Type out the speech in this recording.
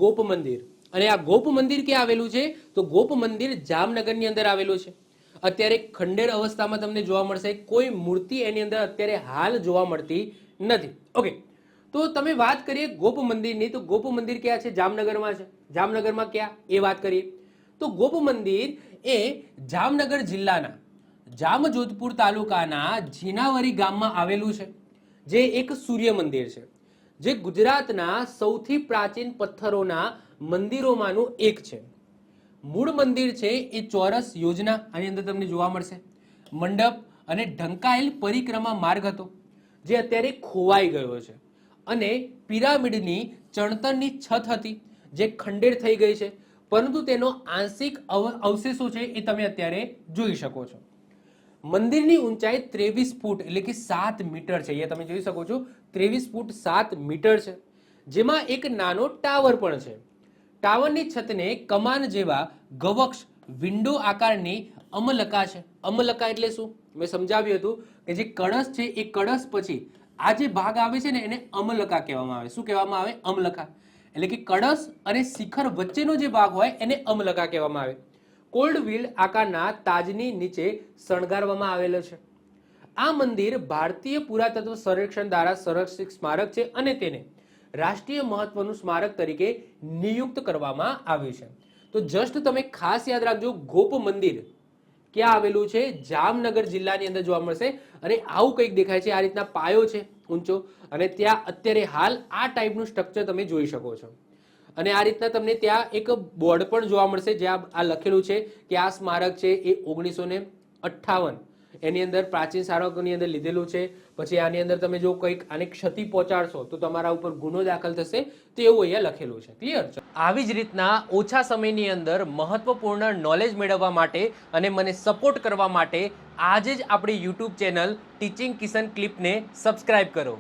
ગોપ મંદિર, અને આ ગોપ મંદિર ક્યાં આવેલું છે? તો ગોપ મંદિર જામનગરની અંદર આવેલું છે. અત્યારે ખંડેર અવસ્થામાં તમને જોવા મળશે, કોઈ મૂર્તિ એની અંદર અત્યારે હાલ જોવા મળતી નથી. ઓકે, તો તમે વાત કરીએ ગોપ મંદિરની, તો ગોપ મંદિર ક્યાં છે? જામનગરમાં છે. જામનગરમાં ક્યાં એ વાત કરીએ તો ગોપ મંદિર એ જામનગર જિલ્લાના જામજોધપુર તાલુકાના જીનાવરી ગામમાં આવેલું છે, જે એક સૂર્ય મંદિર છે, જે ગુજરાતના સૌથી પ્રાચીન પથ્થરોના મંદિરોમાંનું એક છે. મૂળ મંદિર છે એ ચોરસ યોજના આની અંદર તમને જોવા મળશે. મંડપ અને ઢંકાયેલ પરિક્રમા માર્ગ હતો, જે અત્યારે ખોવાઈ ગયો છે. અને પિરામિડની ચણતરની છત હતી, જે ખંડેર થઈ ગઈ છે, પરંતુ તેનો આંશિક અવશેષો છે એ તમે અત્યારે જોઈ શકો છો. મંદિરની ઊંચાઈ 23 ફૂટ એટલે કે 7 મીટર છે. અહીંયા તમે જોઈ શકો છો 23 ફૂટ 7 મીટર છે, જેમાં એક નાનો ટાવર પણ છે. ટાવરની છતને કમાન જેવા ગવક્ષ વિન્ડો આકારની અમલકા છે. અમલકા એટલે શું? મેં સમજાવ્યું હતું કે જે કળશ છે એ કળશ પછી આ જે ભાગ આવે છે ને એને અમલકા કહેવામાં આવે. શું કહેવામાં આવે? અમલકા. એટલે કે કળશ અને શિખર વચ્ચેનો જે ભાગ હોય એને અમલકા કહેવામાં આવે. કોલ્ડ વ્હીલ આકારના તાજની નીચે શણગારવામાં આવેલો છે. આ મંદિર ભારતીય પુરાતત્વ સર્વેક્ષણ દ્વારા સંરક્ષિત સ્મારક છે અને તેને રાષ્ટ્રીય મહત્વનું સ્મારક તરીકે નિયુક્ત કરવામાં આવ્યું છે. તો જસ્ટ તમે ખાસ યાદ રાખજો, ગોપ મંદિર ક્યાં આવેલું છે? જામનગર જિલ્લાની અંદર જોવા મળશે. અને આવું કંઈક દેખાય છે, આ રીતના પાયો છે ઊંચો, અને ત્યાં અત્યારે હાલ આ ટાઈપનું સ્ટ્રક્ચર તમે જોઈ શકો છો. અને આ રીતના તમને ત્યાં એક બોર્ડ પણ જોવા મળશે, જ્યાં આ લખેલું છે કે આ સ્મારક છે એ 1958 એની અંદર પ્રાચીન સ્મારકોની અંદર લીધેલું છે. પછી આની અંદર તમે જો કંઈક આને ક્ષતિ પહોંચાડશો તો તમારા ઉપર ગુનો દાખલ થશે, તો એવું અહીંયા લખેલું છે. ક્લિયર? આવી જ રીતના ઓછા સમયની અંદર મહત્વપૂર્ણ નોલેજ મેળવવા માટે અને મને સપોર્ટ કરવા માટે આજે જ આપણી યુટ્યુબ ચેનલ ટીચિંગ કિશન ક્લિપને સબસ્ક્રાઇબ કરો.